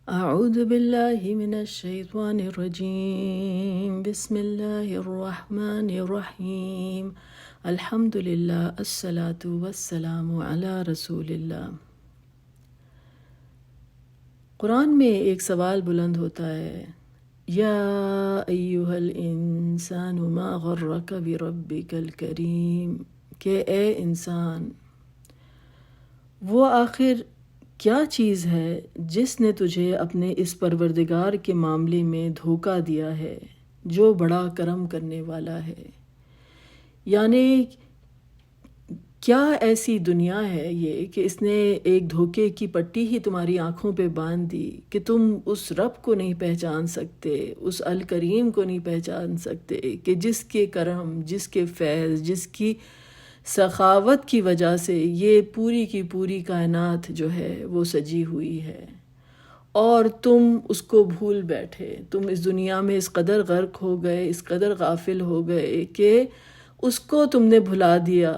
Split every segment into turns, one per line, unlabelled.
اعوذ باللہ من الشیطان الرجیم بسم اللہ الرحمن الرحیم الحمد للہ الصلاة والسلام علی رسول اللہ۔ قرآن میں ایک سوال بلند ہوتا ہے، یا ایہا الانسان ما غرک بربک الکریم، کہ اے انسان وہ آخر کیا چیز ہے جس نے تجھے اپنے اس پروردگار کے معاملے میں دھوکہ دیا ہے جو بڑا کرم کرنے والا ہے۔ یعنی کیا ایسی دنیا ہے یہ کہ اس نے ایک دھوکے کی پٹی ہی تمہاری آنکھوں پہ باندھ دی کہ تم اس رب کو نہیں پہچان سکتے، اس الکریم کو نہیں پہچان سکتے کہ جس کے کرم، جس کے فیض، جس کی سخاوت کی وجہ سے یہ پوری کی پوری کائنات جو ہے وہ سجی ہوئی ہے، اور تم اس کو بھول بیٹھے۔ تم اس دنیا میں اس قدر غرق ہو گئے، اس قدر غافل ہو گئے کہ اس کو تم نے بھلا دیا۔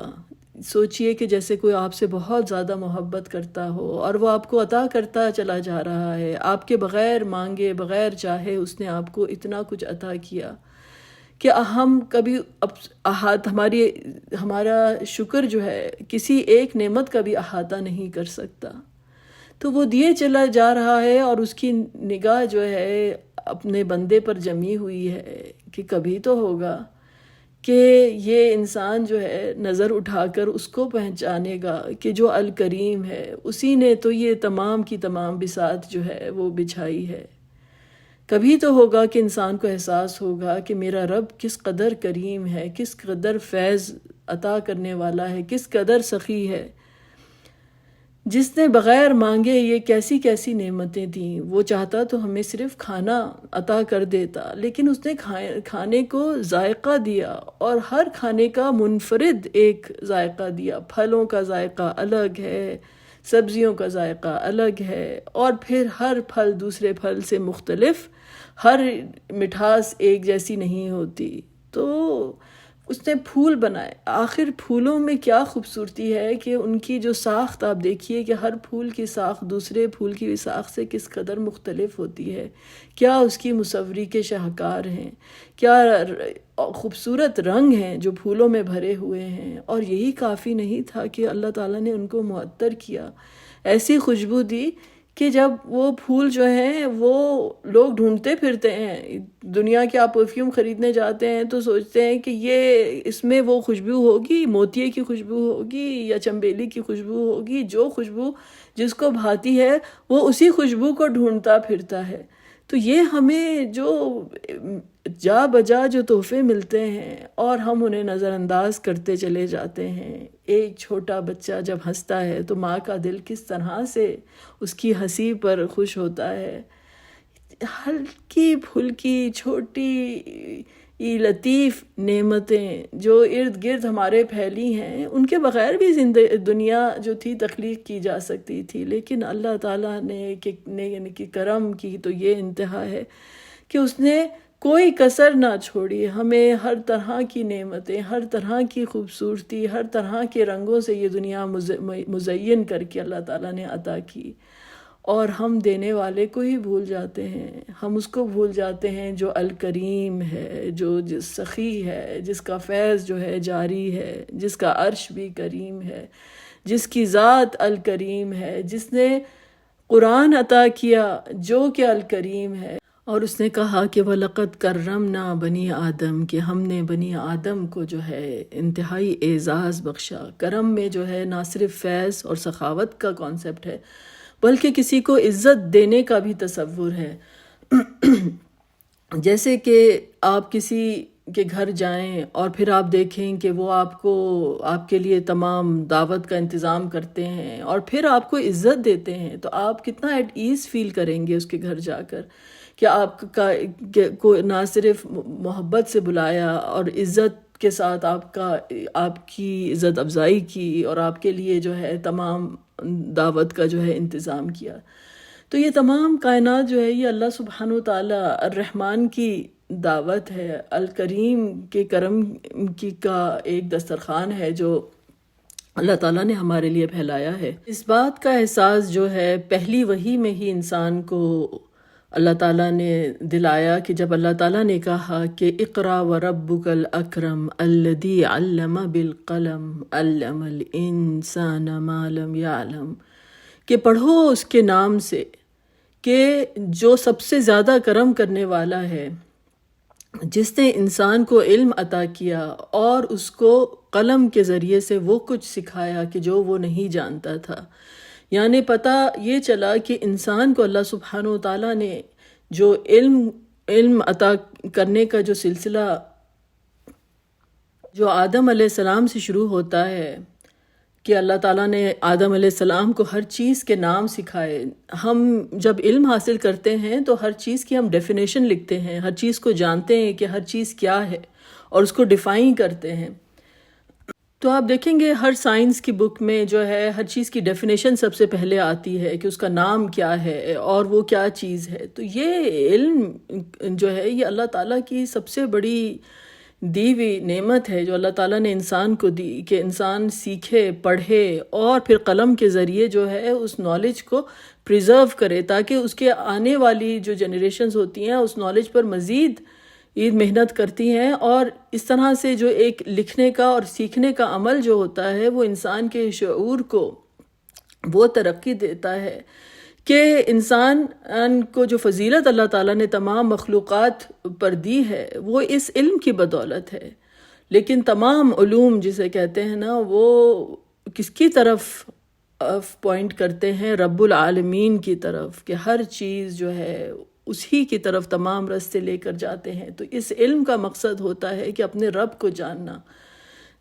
سوچئے کہ جیسے کوئی آپ سے بہت زیادہ محبت کرتا ہو اور وہ آپ کو عطا کرتا چلا جا رہا ہے، آپ کے بغیر مانگے بغیر چاہے اس نے آپ کو اتنا کچھ عطا کیا کہ ہم کبھی ہمارا شکر جو ہے کسی ایک نعمت کا بھی احاطہ نہیں کر سکتا۔ تو وہ دیے چلا جا رہا ہے اور اس کی نگاہ جو ہے اپنے بندے پر جمی ہوئی ہے کہ کبھی تو ہوگا کہ یہ انسان جو ہے نظر اٹھا کر اس کو پہچانے گا کہ جو الکریم ہے، اسی نے تو یہ تمام کی تمام بساط جو ہے وہ بچھائی ہے۔ کبھی تو ہوگا کہ انسان کو احساس ہوگا کہ میرا رب کس قدر کریم ہے، کس قدر فیض عطا کرنے والا ہے، کس قدر سخی ہے، جس نے بغیر مانگے یہ کیسی کیسی نعمتیں دیں۔ وہ چاہتا تو ہمیں صرف کھانا عطا کر دیتا، لیکن اس نے کھانے کو ذائقہ دیا، اور ہر کھانے کا منفرد ایک ذائقہ دیا۔ پھلوں کا ذائقہ الگ ہے، سبزیوں کا ذائقہ الگ ہے، اور پھر ہر پھل دوسرے پھل سے مختلف، ہر مٹھاس ایک جیسی نہیں ہوتی۔ تو اس نے پھول بنائے۔ آخر پھولوں میں کیا خوبصورتی ہے کہ ان کی جو ساخت آپ دیکھیے کہ ہر پھول کی ساخت دوسرے پھول کی ساخت سے کس قدر مختلف ہوتی ہے، کیا اس کی مصوری کے شاہکار ہیں، کیا خوبصورت رنگ ہیں جو پھولوں میں بھرے ہوئے ہیں۔ اور یہی کافی نہیں تھا کہ اللہ تعالیٰ نے ان کو معطر کیا، ایسی خوشبو دی کہ جب وہ پھول جو ہیں وہ لوگ ڈھونڈتے پھرتے ہیں۔ دنیا کے آپ پرفیوم خریدنے جاتے ہیں تو سوچتے ہیں کہ یہ اس میں وہ خوشبو ہوگی، موتیے کی خوشبو ہوگی یا چنبیلی کی خوشبو ہوگی، جو خوشبو جس کو بھاتی ہے وہ اسی خوشبو کو ڈھونڈتا پھرتا ہے۔ تو یہ ہمیں جو جا بجا جو تحفے ملتے ہیں اور ہم انہیں نظر انداز کرتے چلے جاتے ہیں۔ ایک چھوٹا بچہ جب ہنستا ہے تو ماں کا دل کس طرح سے اس کی ہنسی پر خوش ہوتا ہے۔ ہلکی پھلکی چھوٹی لطیف نعمتیں جو ارد گرد ہمارے پھیلی ہیں، ان کے بغیر بھی دنیا جو تھی تخلیق کی جا سکتی تھی، لیکن اللہ تعالیٰ نے کہ کرم کی تو یہ انتہا ہے کہ اس نے کوئی کسر نہ چھوڑی، ہمیں ہر طرح کی نعمتیں، ہر طرح کی خوبصورتی، ہر طرح کے رنگوں سے یہ دنیا مزین کر کے اللہ تعالیٰ نے عطا کی، اور ہم دینے والے کو ہی بھول جاتے ہیں۔ ہم اس کو بھول جاتے ہیں جو الکریم ہے، جو سخی ہے، جس کا فیض جو ہے جاری ہے، جس کا عرش بھی کریم ہے، جس کی ذات الکریم ہے، جس نے قرآن عطا کیا جو کہ الکریم ہے۔ اور اس نے کہا کہ وَلَقَدْ كَرَّمْنَا بَنِي آدم، کہ ہم نے بنی آدم کو جو ہے انتہائی اعزاز بخشا۔ کرم میں جو ہے نہ صرف فیض اور سخاوت کا کانسیپٹ ہے بلکہ کسی کو عزت دینے کا بھی تصور ہے۔ جیسے کہ آپ کسی کے گھر جائیں اور پھر آپ دیکھیں کہ وہ آپ کے لیے تمام دعوت کا انتظام کرتے ہیں اور پھر آپ کو عزت دیتے ہیں، تو آپ کتنا ایٹ ایز فیل کریں گے اس کے گھر جا کر کہ آپ کو نہ صرف محبت سے بلایا اور عزت کے ساتھ آپ کی عزت افزائی کی اور آپ کے لیے جو ہے تمام دعوت کا جو ہے انتظام کیا۔ تو یہ تمام کائنات جو ہے یہ اللہ سبحانہ وتعالیٰ الرحمن کی دعوت ہے، الکریم کے کرم کا ایک دسترخوان ہے جو اللہ تعالیٰ نے ہمارے لیے پھیلایا ہے۔ اس بات کا احساس جو ہے پہلی وحی میں ہی انسان کو اللہ تعالیٰ نے دلایا کہ جب اللہ تعالیٰ نے کہا کہ اقرا وربک الاکرم الذی علم بالقلم علم الانسان ما لم یعلم، کہ پڑھو اس کے نام سے کہ جو سب سے زیادہ کرم کرنے والا ہے، جس نے انسان کو علم عطا کیا اور اس کو قلم کے ذریعے سے وہ کچھ سکھایا کہ جو وہ نہیں جانتا تھا۔ یعنی پتہ یہ چلا کہ انسان کو اللہ سبحانہ و تعالیٰ نے جو علم عطا کرنے کا جو سلسلہ جو آدم علیہ السلام سے شروع ہوتا ہے کہ اللہ تعالیٰ نے آدم علیہ السلام کو ہر چیز کے نام سکھائے۔ ہم جب علم حاصل کرتے ہیں تو ہر چیز کی ہم ڈیفینیشن لکھتے ہیں، ہر چیز کو جانتے ہیں کہ ہر چیز کیا ہے اور اس کو ڈیفائن کرتے ہیں۔ تو آپ دیکھیں گے ہر سائنس کی بک میں جو ہے ہر چیز کی ڈیفینیشن سب سے پہلے آتی ہے کہ اس کا نام کیا ہے اور وہ کیا چیز ہے۔ تو یہ علم جو ہے یہ اللہ تعالیٰ کی سب سے بڑی دی ہوئی نعمت ہے جو اللہ تعالیٰ نے انسان کو دی کہ انسان سیکھے، پڑھے اور پھر قلم کے ذریعے جو ہے اس نالج کو پریزرو کرے تاکہ اس کے آنے والی جو جنریشنز ہوتی ہیں اس نالج پر مزید محنت کرتی ہیں، اور اس طرح سے جو ایک لکھنے کا اور سیکھنے کا عمل جو ہوتا ہے وہ انسان کے شعور کو وہ ترقی دیتا ہے کہ انسان کو جو فضیلت اللہ تعالیٰ نے تمام مخلوقات پر دی ہے وہ اس علم کی بدولت ہے۔ لیکن تمام علوم جسے کہتے ہیں نا وہ کس کی طرف پوائنٹ کرتے ہیں؟ رب العالمین کی طرف، کہ ہر چیز جو ہے اسی کی طرف تمام راستے لے کر جاتے ہیں۔ تو اس علم کا مقصد ہوتا ہے کہ اپنے رب کو جاننا۔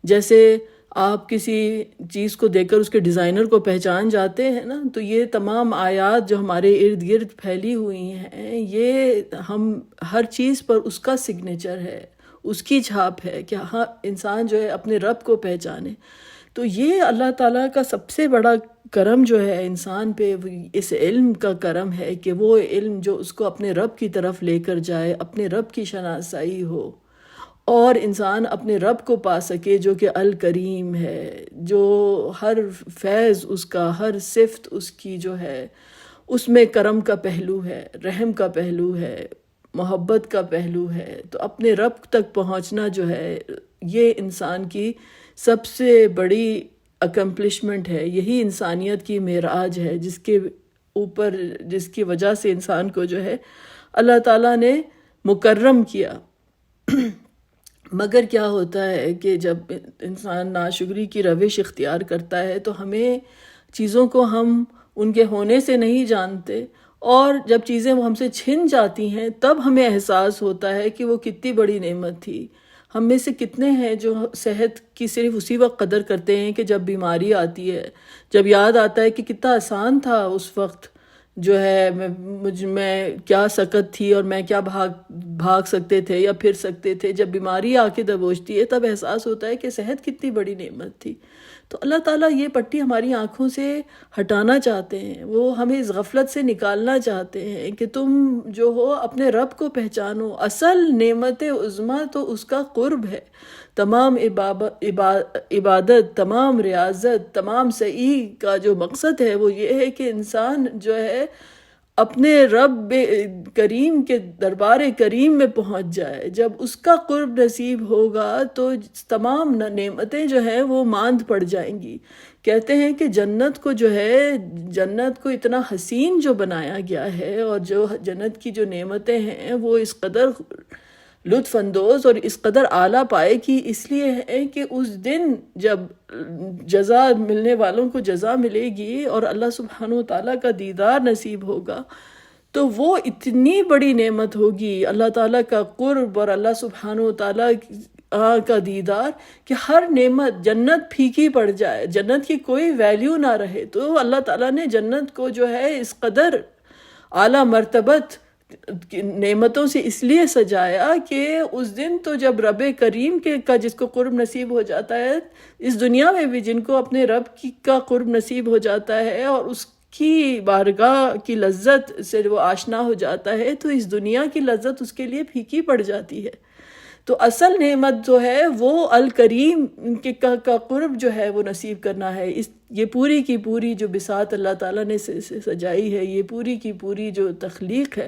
جیسے آپ کسی چیز کو دیکھ کر اس کے ڈیزائنر کو پہچان جاتے ہیں نا، تو یہ تمام آیات جو ہمارے ارد گرد پھیلی ہوئی ہیں یہ ہم ہر چیز پر اس کا سگنیچر ہے، اس کی چھاپ ہے کہ ہاں انسان جو ہے اپنے رب کو پہچانے۔ تو یہ اللہ تعالیٰ کا سب سے بڑا کرم جو ہے انسان پہ اس علم کا کرم ہے کہ وہ علم جو اس کو اپنے رب کی طرف لے کر جائے، اپنے رب کی شناسائی ہو اور انسان اپنے رب کو پا سکے جو کہ الکریم ہے، جو ہر فیض اس کا، ہر صفت اس کی جو ہے اس میں کرم کا پہلو ہے، رحم کا پہلو ہے، محبت کا پہلو ہے۔ تو اپنے رب تک پہنچنا جو ہے یہ انسان کی سب سے بڑی اکمپلشمنٹ ہے، یہی انسانیت کی معراج ہے جس کے اوپر جس کی وجہ سے انسان کو جو ہے اللہ تعالیٰ نے مکرم کیا۔ مگر کیا ہوتا ہے کہ جب انسان ناشکری کی روش اختیار کرتا ہے تو ہمیں چیزوں کو ہم ان کے ہونے سے نہیں جانتے، اور جب چیزیں وہ ہم سے چھن جاتی ہیں تب ہمیں احساس ہوتا ہے کہ وہ کتنی بڑی نعمت تھی۔ ہم میں سے کتنے ہیں جو صحت کی صرف اسی وقت قدر کرتے ہیں کہ جب بیماری آتی ہے، جب یاد آتا ہے کہ کتنا آسان تھا اس وقت جو ہے میں کیا سکت تھی اور میں کیا بھاگ سکتے تھے یا پھر سکتے تھے۔ جب بیماری آ کے دبوچتی ہے تب احساس ہوتا ہے کہ صحت کتنی بڑی نعمت تھی۔ تو اللہ تعالیٰ یہ پٹی ہماری آنکھوں سے ہٹانا چاہتے ہیں، وہ ہمیں اس غفلت سے نکالنا چاہتے ہیں کہ تم جو ہو اپنے رب کو پہچانو۔ اصل نعمت عظمیٰ تو اس کا قرب ہے۔ تمام عبادت، تمام ریاضت، تمام سعی کا جو مقصد ہے وہ یہ ہے کہ انسان جو ہے اپنے رب کریم کے دربار کریم میں پہنچ جائے۔ جب اس کا قرب نصیب ہوگا تو تمام نعمتیں جو ہیں وہ ماند پڑ جائیں گی۔ کہتے ہیں کہ جنت کو جو ہے جنت کو اتنا حسین جو بنایا گیا ہے اور جو جنت کی جو نعمتیں ہیں وہ اس قدر لطف اندوز اور اس قدر اعلیٰ پائے کی اس لیے ہے کہ اس دن جب جزا ملنے والوں کو جزا ملے گی اور اللہ سبحانہ و تعالیٰ کا دیدار نصیب ہوگا تو وہ اتنی بڑی نعمت ہوگی اللہ تعالیٰ کا قرب اور اللہ سبحانہ و تعالیٰ کا دیدار کہ ہر نعمت جنت پھیکی پڑ جائے، جنت کی کوئی ویلیو نہ رہے۔ تو اللہ تعالیٰ نے جنت کو جو ہے اس قدر اعلیٰ مرتبت نعمتوں سے اس لیے سجایا کہ اس دن تو جب رب کریم کا جس کو قرب نصیب ہو جاتا ہے، اس دنیا میں بھی جن کو اپنے رب کا قرب نصیب ہو جاتا ہے اور اس کی بارگاہ کی لذت سے وہ آشنا ہو جاتا ہے تو اس دنیا کی لذت اس کے لیے پھیکی پڑ جاتی ہے۔ تو اصل نعمت جو ہے وہ الکریم کے کا قرب جو ہے وہ نصیب کرنا ہے. یہ پوری کی پوری جو بساط اللہ تعالیٰ نے سجائی ہے، یہ پوری کی پوری جو تخلیق ہے،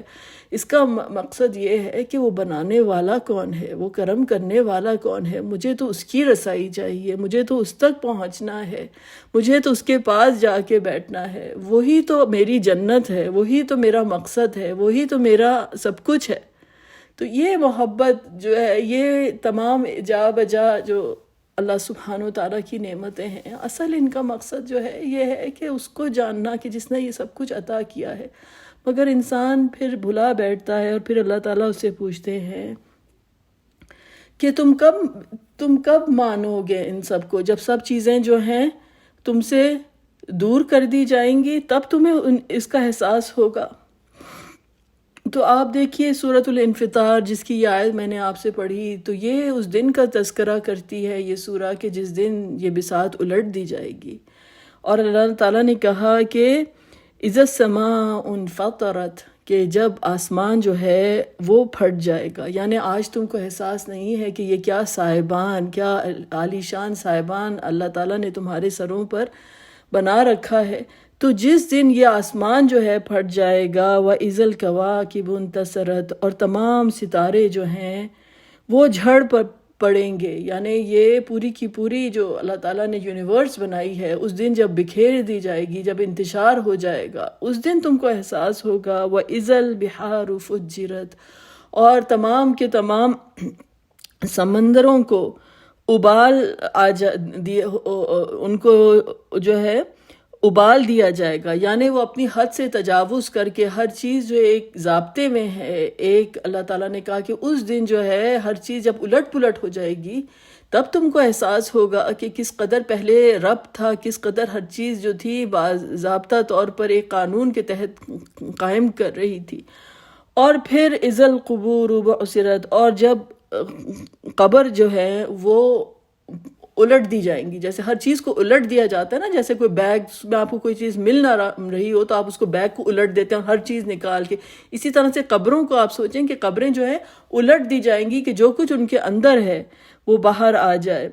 اس کا مقصد یہ ہے کہ وہ بنانے والا کون ہے، وہ کرم کرنے والا کون ہے. مجھے تو اس کی رسائی چاہیے، مجھے تو اس تک پہنچنا ہے، مجھے تو اس کے پاس جا کے بیٹھنا ہے. وہی تو میری جنت ہے، وہی تو میرا مقصد ہے، وہی تو میرا سب کچھ ہے. تو یہ محبت جو ہے، یہ تمام جا بجا جو اللہ سبحانہ و تعالیٰ کی نعمتیں ہیں، اصل ان کا مقصد جو ہے یہ ہے کہ اس کو جاننا کہ جس نے یہ سب کچھ عطا کیا ہے. مگر انسان پھر بھلا بیٹھتا ہے، اور پھر اللہ تعالیٰ اس سے پوچھتے ہیں کہ تم کب مانو گے ان سب کو، جب سب چیزیں جو ہیں تم سے دور کر دی جائیں گی تب تمہیں اس کا احساس ہوگا. تو آپ دیکھیے سورۃ الانفطار جس کی یہ آیت میں نے آپ سے پڑھی، تو یہ اس دن کا تذکرہ کرتی ہے یہ سورہ کہ جس دن یہ بساط الٹ دی جائے گی. اور اللہ تعالیٰ نے کہا کہ اذا السماء انفطرت، کہ جب آسمان جو ہے وہ پھٹ جائے گا. یعنی آج تم کو احساس نہیں ہے کہ یہ کیا صاحبان، کیا عالی شان صاحبان اللہ تعالیٰ نے تمہارے سروں پر بنا رکھا ہے. تو جس دن یہ آسمان جو ہے پھٹ جائے گا، وَإِذَا الْكَوَاكِبُ انتثرت، اور تمام ستارے جو ہیں وہ جھڑ پڑیں گے. یعنی یہ پوری کی پوری جو اللہ تعالیٰ نے یونیورس بنائی ہے، اس دن جب بکھیر دی جائے گی، جب انتشار ہو جائے گا، اس دن تم کو احساس ہوگا. وَإِذَا الْبِحَارُ فُجِّرَتْ، اور تمام کے تمام سمندروں کو ابال ان کو جو ہے ابال دیا جائے گا. یعنی وہ اپنی حد سے تجاوز کر کے ہر چیز جو ایک ضابطے میں ہے، ایک اللہ تعالیٰ نے کہا کہ اس دن جو ہے ہر چیز جب الٹ پلٹ ہو جائے گی تب تم کو احساس ہوگا کہ کس قدر پہلے رب تھا، کس قدر ہر چیز جو تھی باضابطہ طور پر ایک قانون کے تحت قائم کر رہی تھی. اور پھر اذا القبور بعثرت، اور جب قبر جو ہے وہ الٹ دی جائیں گی. جیسے ہر چیز کو الٹ دیا جاتا ہے نا، جیسے کوئی بیگ میں آپ کو کوئی چیز مل نہ رہی ہو تو آپ اس کو بیگ کو الٹ دیتے ہیں ہر چیز نکال کے. اسی طرح سے قبروں کو آپ سوچیں کہ قبریں جو ہیں الٹ دی جائیں گی کہ جو کچھ ان کے اندر ہے وہ باہر آ جائے.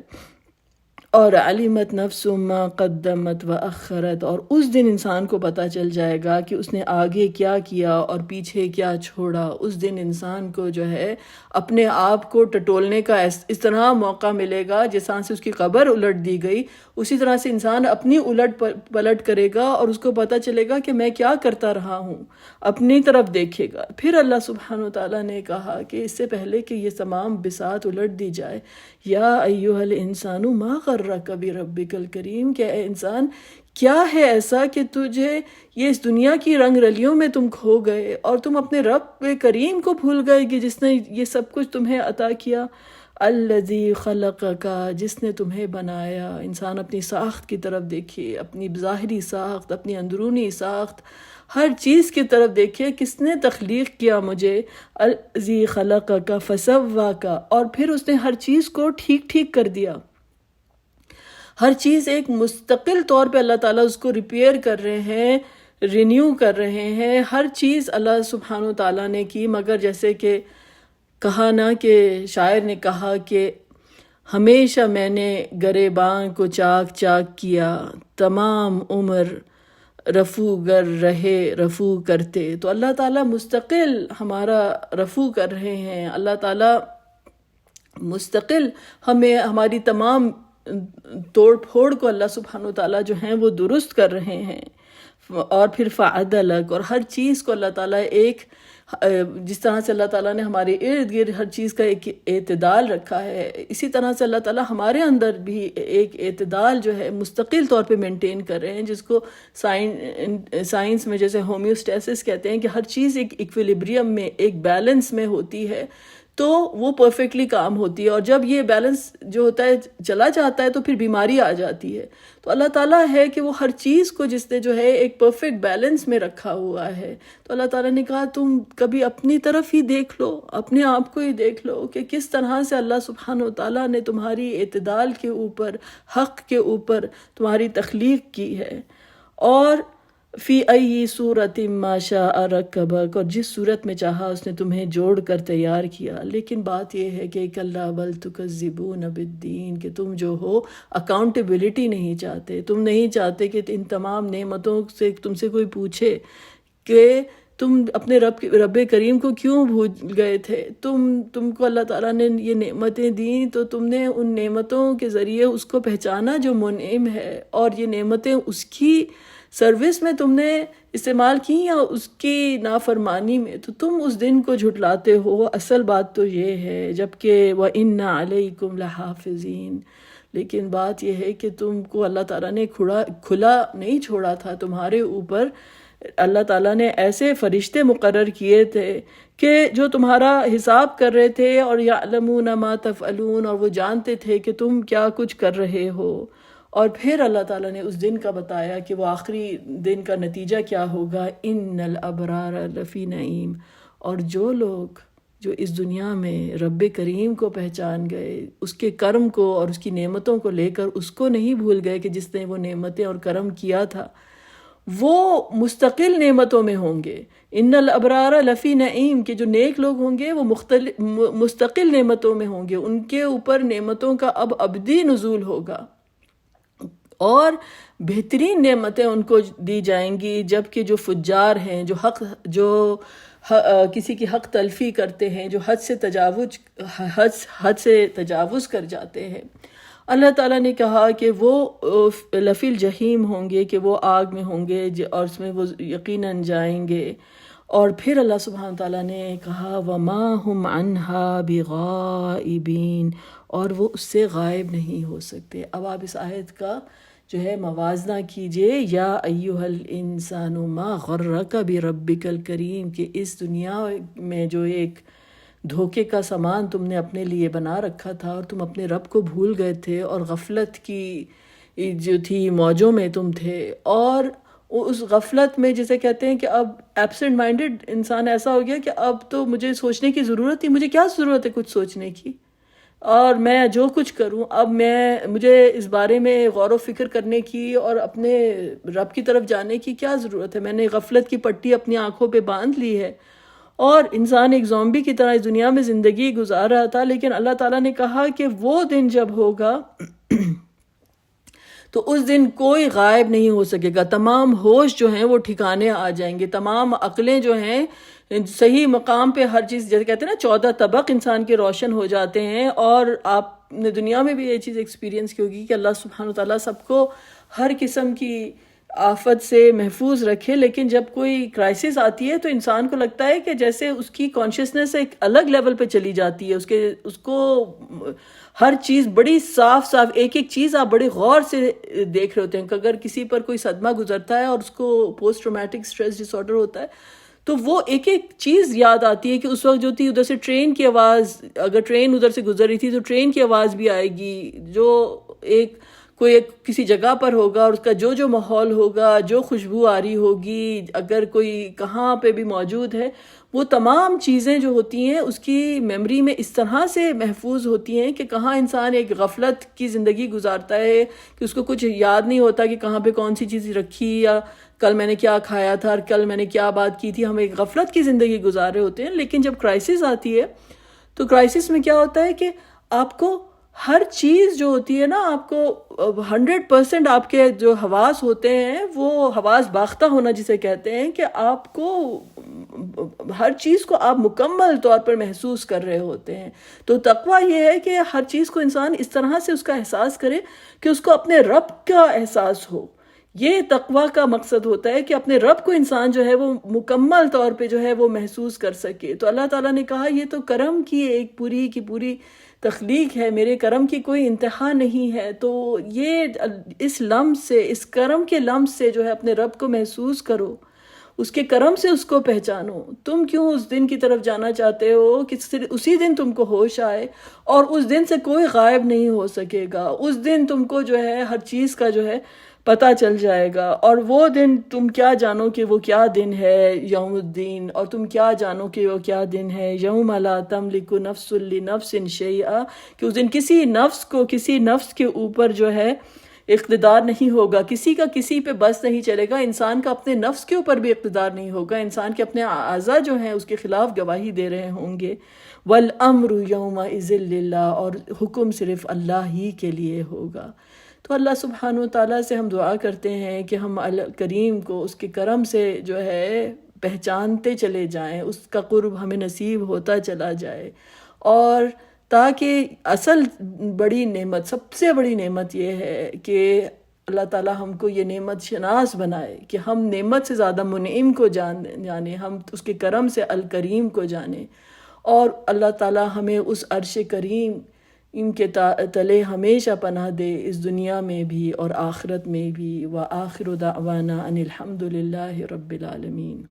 اور علمت نفس ما قدمت واخرت، اور اس دن انسان کو پتہ چل جائے گا کہ اس نے آگے کیا کیا اور پیچھے کیا چھوڑا. اس دن انسان کو جو ہے اپنے آپ کو ٹٹولنے کا اس طرح موقع ملے گا جس طرح سے اس کی قبر الٹ دی گئی، اسی طرح سے انسان اپنی الٹ پلٹ کرے گا اور اس کو پتہ چلے گا کہ میں کیا کرتا رہا ہوں، اپنی طرف دیکھے گا. پھر اللہ سبحانہ وتعالیٰ نے کہا کہ اس سے پہلے کہ یہ تمام بساط الٹ دی جائے، یا ایھا الانسان ما غرک بربک الکریم، کہ اے انسان کیا ہے ایسا کہ تجھے یہ اس دنیا کی رنگ رلیوں میں تم کھو گئے اور تم اپنے رب کریم کو بھول گئے کہ جس نے یہ سب کچھ تمہیں عطا کیا. الذی خلقک، جس نے تمہیں بنایا. انسان اپنی ساخت کی طرف دیکھے، اپنی ظاہری ساخت، اپنی اندرونی ساخت، ہر چیز کی طرف دیکھے، کس نے تخلیق کیا مجھے. الذی خلقک فسواک، اور پھر اس نے ہر چیز کو ٹھیک ٹھیک کر دیا. ہر چیز ایک مستقل طور پہ اللہ تعالیٰ اس کو ریپیئر کر رہے ہیں، رینیو کر رہے ہیں. ہر چیز اللہ سبحانہ و تعالیٰ نے کی. مگر جیسے کہ کہا نا کہ شاعر نے کہا کہ ہمیشہ میں نے گریباں کو چاک چاک کیا، تمام عمر رفو گر رہے رفو کرتے. تو اللہ تعالیٰ مستقل ہمارا رفو کر رہے ہیں. اللہ تعالیٰ مستقل ہمیں ہماری تمام توڑ پھوڑ کو اللہ سبحانہ و تعالیٰ جو ہیں وہ درست کر رہے ہیں. اور پھر فعدلک، اور ہر چیز کو اللہ تعالیٰ ایک جس طرح سے اللہ تعالیٰ نے ہمارے ارد گرد ہر چیز کا ایک اعتدال رکھا ہے، اسی طرح سے اللہ تعالیٰ ہمارے اندر بھی ایک اعتدال جو ہے مستقل طور پہ مینٹین کر رہے ہیں، جس کو سائنس میں جیسے ہومیوسٹیسس کہتے ہیں کہ ہر چیز ایک ایکویلیبریم میں، ایک بیلنس میں ہوتی ہے تو وہ پرفیکٹلی کام ہوتی ہے. اور جب یہ بیلنس جو ہوتا ہے چلا جاتا ہے تو پھر بیماری آ جاتی ہے. تو اللہ تعالیٰ ہے کہ وہ ہر چیز کو جس نے جو ہے ایک پرفیکٹ بیلنس میں رکھا ہوا ہے. تو اللہ تعالیٰ نے کہا تم کبھی اپنی طرف ہی دیکھ لو، اپنے آپ کو ہی دیکھ لو کہ کس طرح سے اللہ سبحانہ و تعالیٰ نے تمہاری اعتدال کے اوپر، حق کے اوپر تمہاری تخلیق کی ہے. اور فی ای صورت ما شاء رکبک، اور جس صورت میں چاہا اس نے تمہیں جوڑ کر تیار کیا. لیکن بات یہ ہے کہ کلا بل تکذبون بالدین، کہ تم جو ہو اکاؤنٹیبلٹی نہیں چاہتے، تم نہیں چاہتے کہ ان تمام نعمتوں سے تم سے کوئی پوچھے کہ تم اپنے رب کریم کو کیوں بھول گئے تھے. تم کو اللہ تعالیٰ نے یہ نعمتیں دیں تو تم نے ان نعمتوں کے ذریعے اس کو پہچانا جو منعم ہے، اور یہ نعمتیں اس کی سروس میں تم نے استعمال کی یا اس کی نافرمانی میں، تو تم اس دن کو جھٹلاتے ہو. اصل بات تو یہ ہے، جبکہ وَإِنَّ عَلَيْكُمْ لَحَافِظِينَ، لیکن بات یہ ہے کہ تم کو اللہ تعالیٰ نے کھلا نہیں چھوڑا تھا. تمہارے اوپر اللہ تعالیٰ نے ایسے فرشتے مقرر کیے تھے کہ جو تمہارا حساب کر رہے تھے، اور یعلمون ما تفعلون، اور وہ جانتے تھے کہ تم کیا کچھ کر رہے ہو. اور پھر اللہ تعالیٰ نے اس دن کا بتایا کہ وہ آخری دن کا نتیجہ کیا ہوگا. ان الابرار لفی نعیم، اور جو لوگ جو اس دنیا میں رب کریم کو پہچان گئے، اس کے کرم کو اور اس کی نعمتوں کو لے کر اس کو نہیں بھول گئے کہ جس نے وہ نعمتیں اور کرم کیا تھا، وہ مستقل نعمتوں میں ہوں گے. ان الابرار لفی نعیم، کہ جو نیک لوگ ہوں گے وہ مستقل نعمتوں میں ہوں گے، ان کے اوپر نعمتوں کا اب ابدی نزول ہوگا اور بہترین نعمتیں ان کو دی جائیں گی. جبکہ جو فجار ہیں، جو کسی کی حق تلفی کرتے ہیں، جو حد سے تجاوز کر جاتے ہیں، اللہ تعالیٰ نے کہا کہ وہ لفی الجحیم ہوں گے، کہ وہ آگ میں ہوں گے اور اس میں وہ یقیناً جائیں گے. اور پھر اللہ سبحانہ تعالیٰ نے کہا وَمَا هُمْ عَنْهَا بِغَائِبِينَ، اور وہ اس سے غائب نہیں ہو سکتے. اب آپ اس آیت کا جو ہے موازنہ کیجئے، یا ایہا الانسان ما غرک بربک الکریم، کہ اس دنیا میں جو ایک دھوکے کا سامان تم نے اپنے لیے بنا رکھا تھا، اور تم اپنے رب کو بھول گئے تھے، اور غفلت کی جو تھی موجوں میں تم تھے. اور اس غفلت میں جسے کہتے ہیں کہ اب ایبسنٹ مائنڈڈ انسان ایسا ہو گیا کہ اب تو مجھے سوچنے کی ضرورت تھی، مجھے کیا ضرورت ہے کچھ سوچنے کی، اور میں جو کچھ کروں اب مجھے اس بارے میں غور و فکر کرنے کی اور اپنے رب کی طرف جانے کی کیا ضرورت ہے. میں نے غفلت کی پٹی اپنی آنکھوں پہ باندھ لی ہے، اور انسان ایک زومبی کی طرح اس دنیا میں زندگی گزار رہا تھا. لیکن اللہ تعالیٰ نے کہا کہ وہ دن جب ہوگا تو اس دن کوئی غائب نہیں ہو سکے گا. تمام ہوش جو ہیں وہ ٹھکانے آ جائیں گے، تمام عقلیں جو ہیں صحیح مقام پہ، ہر چیز جیسے کہتے ہیں نا 14 طبق انسان کے روشن ہو جاتے ہیں. اور آپ نے دنیا میں بھی یہ چیز ایکسپیرینس کی ہوگی کہ اللہ سبحانہ وتعالیٰ سب کو ہر قسم کی آفت سے محفوظ رکھے. لیکن جب کوئی کرائسس آتی ہے تو انسان کو لگتا ہے کہ جیسے اس کی کانشیسنس ایک الگ لیول پہ چلی جاتی ہے، اس کو ہر چیز بڑی صاف ایک چیز آپ بڑے غور سے دیکھ رہے ہوتے ہیں. کہ اگر کسی پر کوئی صدمہ گزرتا ہے اور اس کو post traumatic stress dis order ہوتا ہے تو وہ ایک چیز یاد آتی ہے کہ اس وقت جو تھی ادھر سے ٹرین کی آواز، اگر ٹرین ادھر سے گزر رہی تھی تو ٹرین کی آواز بھی آئے گی، جو کوئی کسی جگہ پر ہوگا اور اس کا جو ماحول ہوگا، جو خوشبو آ رہی ہوگی، اگر کوئی کہاں پہ بھی موجود ہے، وہ تمام چیزیں جو ہوتی ہیں اس کی میموری میں اس طرح سے محفوظ ہوتی ہیں کہ کہاں انسان ایک غفلت کی زندگی گزارتا ہے کہ اس کو کچھ یاد نہیں ہوتا کہ کہاں پہ کون سی چیز رکھی، یا کل میں نے کیا کھایا تھا اور کل میں نے کیا بات کی تھی. ہم ایک غفلت کی زندگی گزار رہے ہوتے ہیں. لیکن جب کرائسس آتی ہے تو کرائسس میں کیا ہوتا ہے کہ آپ کو ہر چیز جو ہوتی ہے نا، آپ کو 100% آپ کے جو حواس ہوتے ہیں وہ حواس باختہ ہونا جسے کہتے ہیں، کہ آپ کو ہر چیز کو آپ مکمل طور پر محسوس کر رہے ہوتے ہیں. تو تقویٰ یہ ہے کہ ہر چیز کو انسان اس طرح سے اس کا احساس کرے کہ اس کو اپنے رب کا احساس ہو. یہ تقویٰ کا مقصد ہوتا ہے کہ اپنے رب کو انسان جو ہے وہ مکمل طور پہ جو ہے وہ محسوس کر سکے. تو اللہ تعالیٰ نے کہا یہ تو کرم کی ایک پوری کی پوری تخلیق ہے، میرے کرم کی کوئی انتہا نہیں ہے. تو یہ اس لمس سے، اس کرم کے لمس سے جو ہے اپنے رب کو محسوس کرو، اس کے کرم سے اس کو پہچانو. تم کیوں اس دن کی طرف جانا چاہتے ہو کہ اسی دن تم کو ہوش آئے، اور اس دن سے کوئی غائب نہیں ہو سکے گا. اس دن تم کو جو ہے ہر چیز کا جو ہے پتہ چل جائے گا. اور وہ دن تم کیا جانو کہ وہ کیا دن ہے، یوم الدین، اور تم کیا جانو کہ وہ کیا دن ہے، یوم لا تملک نفس لنفس شیئا، کہ اس دن کسی نفس کے اوپر جو ہے اقتدار نہیں ہوگا، کسی کا کسی پہ بس نہیں چلے گا، انسان کا اپنے نفس کے اوپر بھی اقتدار نہیں ہوگا، انسان کے اپنے اعضاء جو ہیں اس کے خلاف گواہی دے رہے ہوں گے۔ وَالْأَمْرُ يَوْمَئِذٍ لِلَّهِ، اور حکم صرف اللہ ہی کے لیے ہوگا۔ تو اللہ سبحانہ وتعالیٰ سے ہم دعا کرتے ہیں کہ ہم الکریم کو اس کے کرم سے جو ہے پہچانتے چلے جائیں، اس کا قرب ہمیں نصیب ہوتا چلا جائے، اور تاکہ اصل بڑی نعمت، سب سے بڑی نعمت یہ ہے کہ اللہ تعالیٰ ہم کو یہ نعمت شناس بنائے کہ ہم نعمت سے زیادہ منعم کو جانیں، ہم اس کے کرم سے الکریم کو جانیں، اور اللہ تعالیٰ ہمیں اس عرش کریم ان کے تلے ہمیشہ پناہ دے، اس دنیا میں بھی اور آخرت میں بھی۔ وآخر دعوانا ان الحمد للہ رب العالمین۔